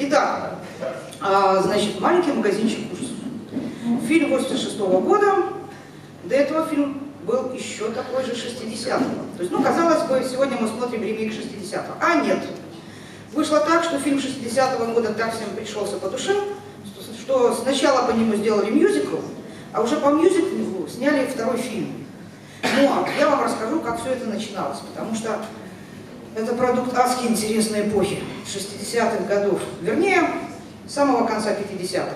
Итак, значит, маленький магазинчик ужасов. Фильм 86-го года, до этого фильм был еще такой же 60-го. То есть, ну, казалось бы, сегодня мы смотрим ремейк 60-го. А нет. Вышло так, что фильм 60-го года так всем пришелся по душе, что сначала по нему сделали мюзикл, а уже по мюзиклу сняли второй фильм. Но я вам расскажу, как все это начиналось, потому что это продукт адски интересной эпохи 60-х годов, вернее, самого конца 50-х.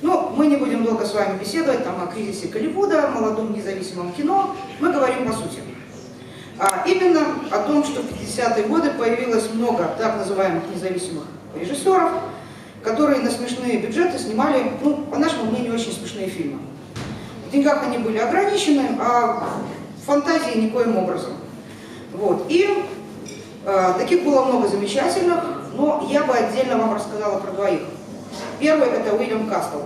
Но мы не будем долго с вами беседовать там о кризисе Голливуда, молодом независимом кино, мы говорим по сути. А именно о том, что в 50-е годы появилось много так называемых независимых режиссеров, которые на смешные бюджеты снимали, ну, по нашему мнению, очень смешные фильмы. В деньгах они были ограничены, а в фантазии никоим образом. Вот. И таких было много замечательных, но я бы отдельно вам рассказала про двоих. Первый – это Уильям Кастл.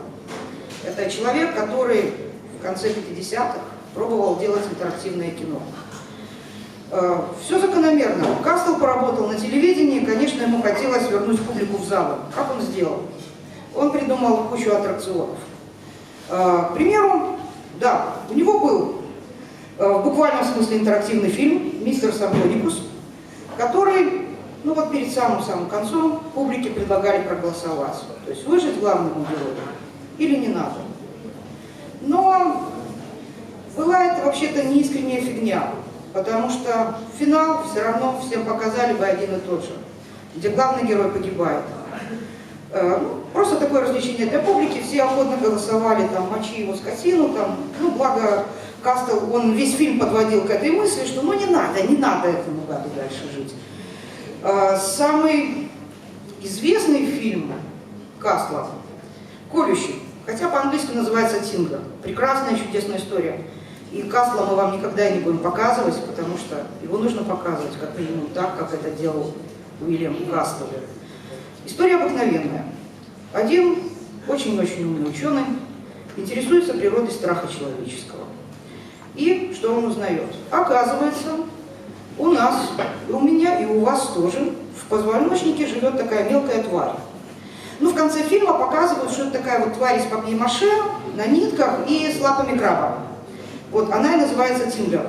Это человек, который в конце 50-х пробовал делать интерактивное кино. Все закономерно. Кастл поработал на телевидении, и, конечно, ему хотелось вернуть публику в залы. Как он сделал? Он придумал кучу аттракционов. К примеру, да, у него был в буквальном смысле интерактивный фильм «Мистер Самбоникус», который, ну вот перед самым концом публике предлагали проголосовать. То есть выжить главному герою или не надо. Но была это вообще-то неискренняя фигня, потому что финал все равно всем показали бы один и тот же, где главный герой погибает. Просто такое развлечение для публики, все охотно голосовали, там, мочи его скотину, там, ну, благо Кастл, он весь фильм подводил к этой мысли, что ну не надо этому гаду дальше жить. Самый известный фильм Кастла «Колющий», хотя по-английски называется «Тингер». Прекрасная, чудесная история. И Кастла мы вам никогда не будем показывать, потому что его нужно показывать как минимум так, как это делал Уильям Кастл. История обыкновенная. Один очень-очень умный ученый интересуется природой страха человеческого. И что он узнает? Оказывается, у нас, и у меня, и у вас тоже в позвоночнике живет такая мелкая тварь. Ну, в конце фильма показывают, что это такая вот тварь из папье-маше на нитках и с лапами краба. Вот, она и называется Тингер.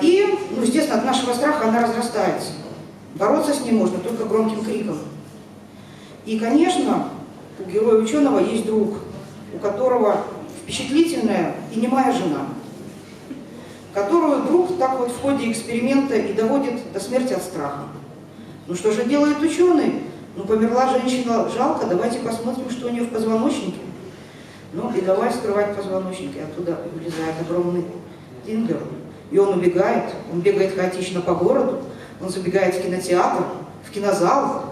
И, ну, естественно, от нашего страха она разрастается. Бороться с ней можно только громким криком. И, конечно, у героя ученого есть друг, у которого впечатлительная и немая жена, которую друг так вот в ходе эксперимента и доводит до смерти от страха. Ну что же делает ученый? Ну, померла женщина, жалко, давайте посмотрим, что у нее в позвоночнике. Ну и давай вскрывать позвоночник, и оттуда вылезает огромный Тингер. И он убегает, он бегает хаотично по городу, он забегает в кинотеатр, в кинозал.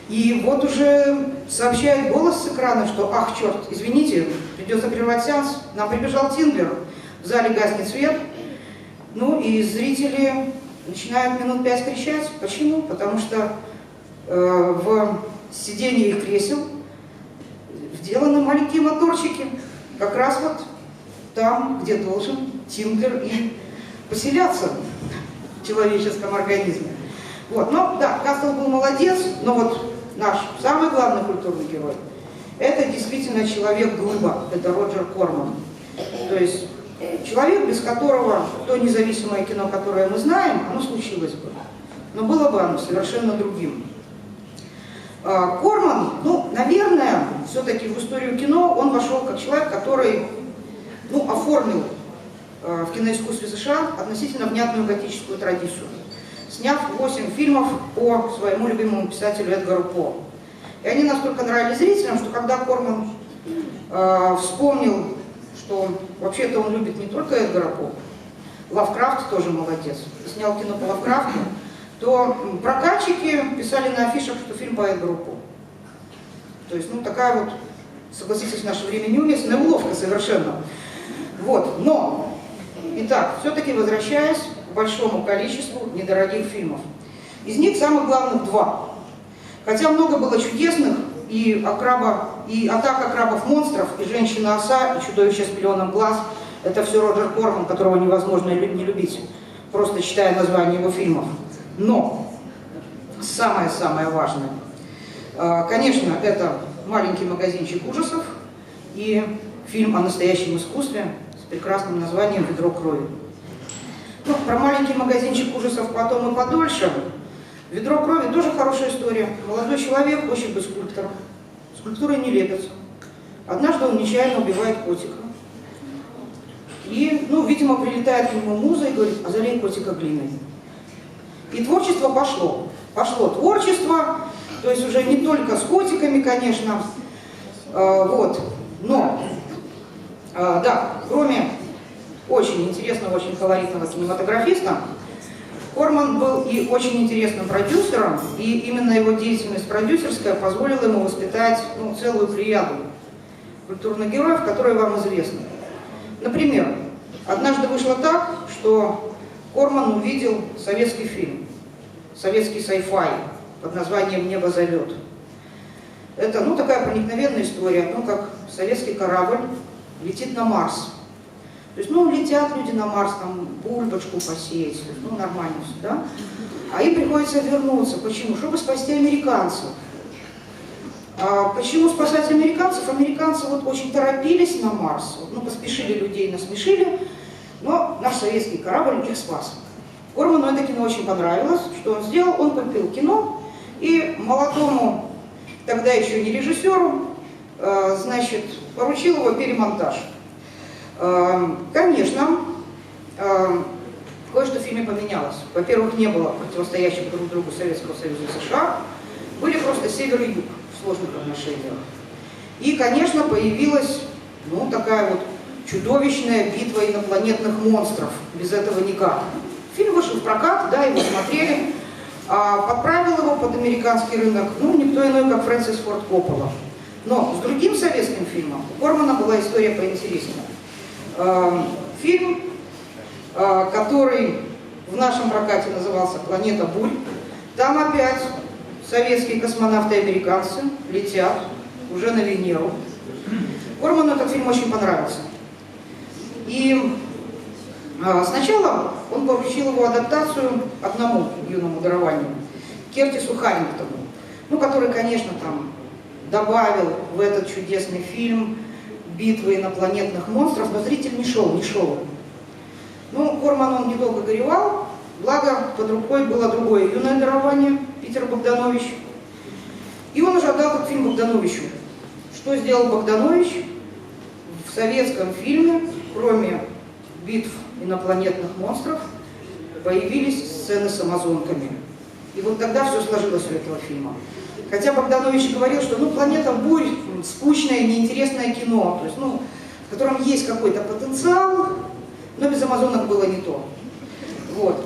И вот уже сообщает голос с экрана, что ах, черт, извините, придется прервать сеанс, нам прибежал Тингер, в зале гаснет свет. Ну и зрители начинают минут 5 кричать. Почему? Потому что в сиденье их кресел вделаны маленькие моторчики, как раз вот там, где должен Тингер и поселяться в человеческом организме. Вот. Но да, Кастл был молодец, но вот наш самый главный культурный герой – это действительно человек-глыба, это Роджер Корман. То есть человек, без которого то независимое кино, которое мы знаем, оно случилось бы. Но было бы оно совершенно другим. Корман, ну, наверное, все-таки в историю кино он вошел как человек, который, ну, оформил в киноискусстве США относительно внятную готическую традицию, сняв 8 фильмов по своему любимому писателю Эдгару По. И они настолько нравились зрителям, что когда Корман вспомнил, что вообще-то он любит не только Эдгара По, Лавкрафт тоже молодец, снял кино по Лавкрафту, то прокатчики писали на афишах, что фильм по Эдгару По. То есть, ну, такая вот, согласитесь, в наше время неуместная уловка совершенно. Вот, но, итак, все-таки возвращаясь к большому количеству недорогих фильмов. Из них самых главных 2. Хотя много было чудесных, и «Атака крабов-монстров», и «Женщина-оса», и «Чудовище с миллионом глаз» — это все Роджер Корман, которого невозможно не любить, просто читая название его фильмов. Но самое-самое важное Конечно, это «Маленький магазинчик ужасов» и фильм о настоящем искусстве с прекрасным названием «Ведро крови». Ну, про «Маленький магазинчик ужасов» потом и подольше. «Ведро крови» тоже хорошая история. Молодой человек хочет быть скульптором. Скульптуры не лепятся. Однажды он нечаянно убивает котика. И, ну, видимо, прилетает к нему муза и говорит: «Озалей котика глиной». И творчество пошло. Пошло творчество, то есть уже не только с котиками, конечно. Вот. Но, да, кроме очень интересного, очень колоритного кинематографиста, Корман был и очень интересным продюсером, и именно его деятельность продюсерская позволила ему воспитать, ну, целую плеяду культурных героев, которые вам известны. Например, однажды вышло так, что Корман увидел советский фильм, советский sci-fi под названием «Небо зовет». Это, ну, такая проникновенная история, ну, как советский корабль летит на Марс. То есть, ну, летят люди на Марс, там, бульбочку посеять, то есть, ну, нормально все, да? А им приходится вернуться. Почему? Чтобы спасти американцев. А почему спасать американцев? Американцы вот очень торопились на Марс, ну, поспешили людей, насмешили, но наш советский корабль их спас. Корману это кино очень понравилось. Что он сделал? Он купил кино и молодому, тогда еще не режиссеру, значит, поручил его перемонтаж. Конечно, кое-что в фильме поменялось. Во-первых, не было противостоящих друг другу Советского Союза и США, были просто север и юг в сложных отношениях. И, конечно, появилась, ну, такая вот чудовищная битва инопланетных монстров. Без этого никак. Фильм вышел в прокат, да, его смотрели, а подправил его под американский рынок, ну, никто иной, как Фрэнсис Форд Коппола. Но с другим советским фильмом у Кормана была история поинтереснее. Фильм, который в нашем прокате назывался «Планета бурь». Там опять советские космонавты и американцы летят уже на Венеру. Корману этот фильм очень понравился. И сначала он поручил его адаптацию одному юному дарованию, Кертису Харрингтону, ну, который, конечно, там добавил в этот чудесный фильм битвы инопланетных монстров, но зритель не шел. Ну, Корман, он недолго горевал, благо под рукой было другое юное дарование, Питер Богданович. И он уже отдал этот фильм Богдановичу. Что сделал Богданович? В советском фильме, кроме битв инопланетных монстров, появились сцены с амазонками. И вот тогда все сложилось у этого фильма. Хотя Богданович говорил, что, ну, «Планета бурь» скучное, неинтересное кино, то есть, ну, в котором есть какой-то потенциал, но без амазонок было не то. Вот.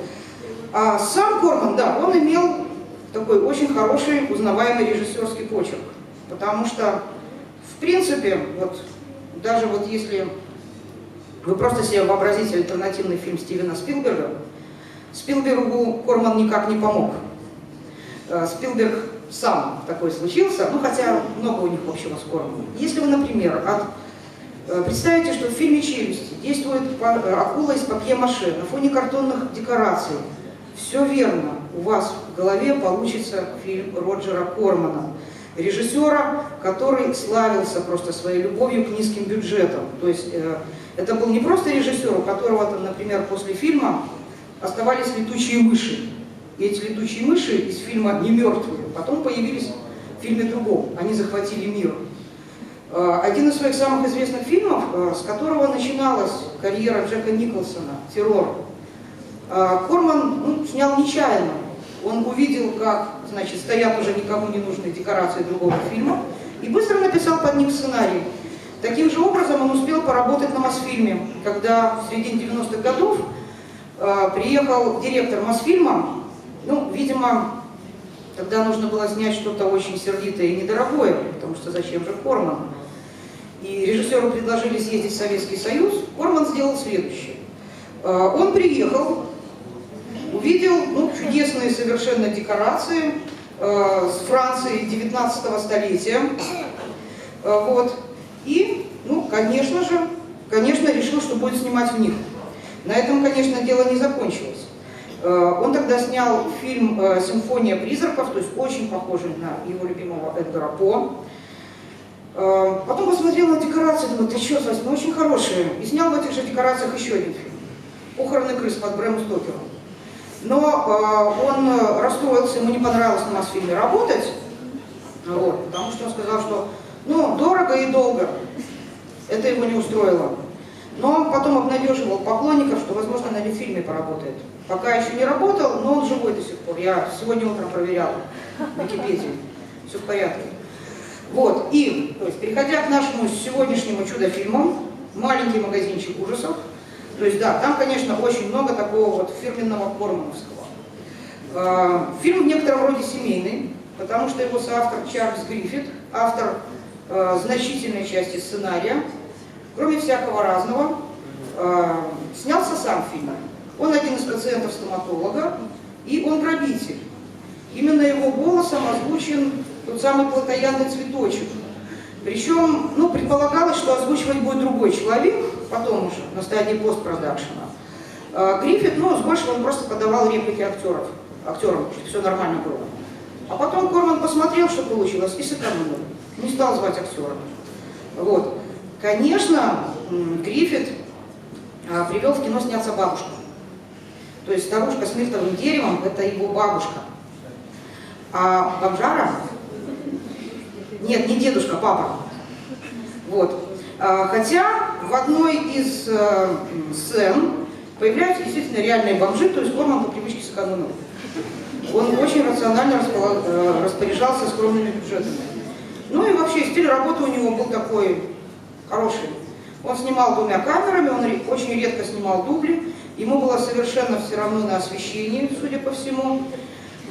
А сам Корман, да, он имел такой очень хороший, узнаваемый режиссерский почерк. Потому что, в принципе, вот, даже вот если вы просто себе вообразите альтернативный фильм Стивена Спилберга, Спилбергу Корман никак не помог. Спилберг сам такой случился, ну, хотя много у них общего с Корманом. Если вы, например, представите, что в фильме «Челюсти» действует акула из папье-маше на фоне картонных декораций, все верно, у вас в голове получится фильм Роджера Кормана, режиссера, который славился просто своей любовью к низким бюджетам. То есть это был не просто режиссер, у которого, там, например, после фильма оставались летучие мыши. И эти летучие мыши из фильма «Не мертвые» потом появились в фильме другом. Они захватили мир. Один из своих самых известных фильмов, с которого начиналась карьера Джека Николсона, «Террор», Корман, ну, снял нечаянно. Он увидел, как, значит, стоят уже никому не нужные декорации другого фильма, и быстро написал под них сценарий. Таким же образом он успел поработать на Мосфильме, когда в середине 90-х годов приехал директор Мосфильма. Ну, видимо, тогда нужно было снять что-то очень сердитое и недорогое, потому что зачем же Корман? И режиссеру предложили съездить в Советский Союз. Корман сделал следующее. Он приехал, увидел, ну, чудесные совершенно декорации с Франции 19 столетия. Вот. И, ну, конечно, решил, что будет снимать в них. На этом, конечно, дело не закончилось. Он тогда снял фильм «Симфония призраков», то есть очень похожий на его любимого Эдгара По. Потом посмотрел на декорации, думаю, ты что, ну очень хорошие. И снял в этих же декорациях еще один фильм «Похороны крыс» под Брэмом Стокером. Но он расстроился, ему не понравилось на Мосфильме работать, вот, потому что он сказал, что ну, дорого и долго. Это его не устроило. Но он потом обнадеживал поклонников, что, возможно, на фильме поработает. Пока еще не работал, но он живой до сих пор. Я сегодня утром проверяла в Википедии. Все в порядке. Вот, и, то есть, переходя к нашему сегодняшнему чудо-фильму, «Маленький магазинчик ужасов», то есть, да, там, конечно, очень много такого вот фирменного кормановского. Фильм в некотором роде семейный, потому что его соавтор Чарльз Гриффит, автор значительной части сценария, кроме всякого разного, снялся сам в фильме. Он один из пациентов стоматолога, и он грабитель. Именно его голосом озвучен тот самый плотоядный цветочек. Причем, ну, предполагалось, что озвучивать будет другой человек, потом уже, на стадии постпродакшена. Гриффит, ну, с большего он просто подавал реплики актерам, чтобы все нормально было. А потом Корман посмотрел, что получилось, и сэкономил. Не стал звать актера. Вот. Конечно, Гриффит привел в кино сняться бабушку. То есть старушка с миртовым деревом – это его бабушка. А бомжара? Нет, не дедушка, папа. Вот. Хотя в одной из сцен появляются действительно реальные бомжи, то есть Корман по привычке сэкономил. Он очень рационально распоряжался скромными бюджетами. Ну и вообще стиль работы у него был такой хороший. Он снимал двумя камерами, он очень редко снимал дубли. Ему было совершенно все равно на освещении, судя по всему.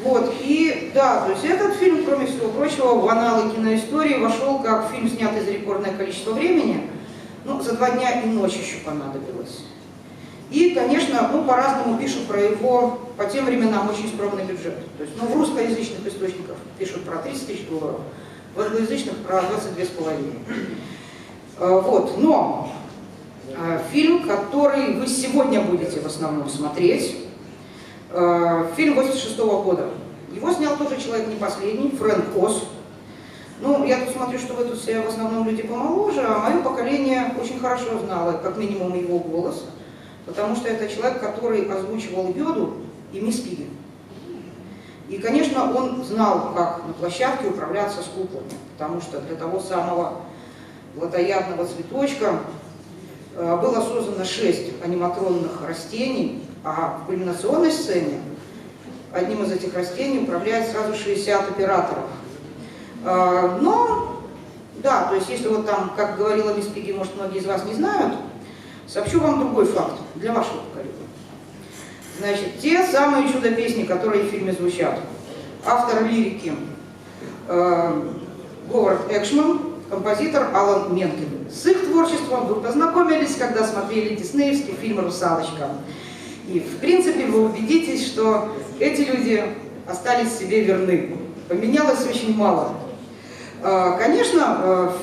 Вот, и да, то есть этот фильм, кроме всего прочего, в аналы киноистории вошел как фильм, снятый за рекордное количество времени. Ну, за 2 дня и ночь еще понадобилось. И, конечно, ну, по-разному пишут про его, по тем временам, очень скромный бюджет. То есть, ну, в русскоязычных источниках пишут про 30 тысяч долларов, в англоязычных про 22,5. Вот, но фильм, который вы сегодня будете в основном смотреть, фильм 86-го года. Его снял тоже человек не последний, Фрэнк Оз. Ну, я тут смотрю, что вы тут все в основном люди помоложе, а мое поколение очень хорошо знало, как минимум, его голос, потому что это человек, который озвучивал Йоду и мисс Пигги. И, конечно, он знал, как на площадке управляться с куклами, потому что для того самого плотоядного цветочка было создано 6 аниматронных растений, а в кульминационной сцене одним из этих растений управляет сразу 60 операторов. Но, да, то есть если вот там, как говорила мисс Пигги, может, многие из вас не знают, сообщу вам другой факт для вашего поколения. Значит, те самые чудо-песни, которые в фильме звучат. Автор лирики Говард Экшман, композитор Алан Менкен. С их творчеством вы познакомились, когда смотрели диснеевский фильм «Русалочка». И, в принципе, вы убедитесь, что эти люди остались себе верны. Поменялось очень мало. Конечно,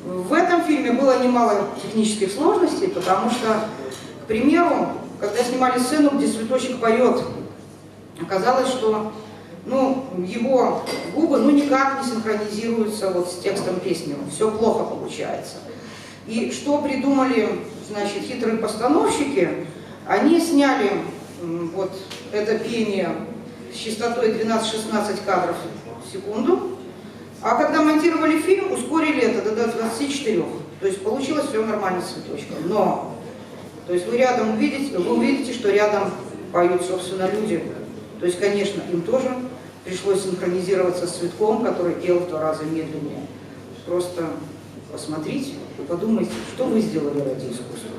в этом фильме было немало технических сложностей, потому что, к примеру, когда снимали сцену, где цветочек поет, оказалось, что ну, его губы никак не синхронизируются вот с текстом песни. Все плохо получается. И что придумали, значит, хитрые постановщики, они сняли вот это пение с частотой 12-16 кадров в секунду, а когда монтировали фильм, ускорили это до 24. То есть получилось все нормально с цветочком. Но, то есть вы рядом увидите, что рядом поют, собственно, люди. То есть, конечно, им тоже пришлось синхронизироваться с цветком, который пел в 2 раза медленнее. Просто посмотрите и подумайте, что вы сделали ради искусства.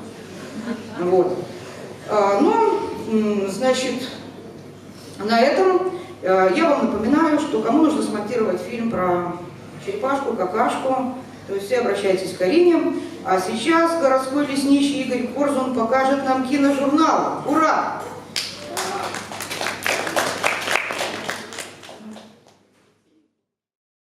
Вот. Ну, значит, на этом я вам напоминаю, что кому нужно смонтировать фильм про черепашку, какашку, то есть все обращайтесь к Арине. А сейчас городской лесничий Игорь Корзун покажет нам киножурнал. Ура!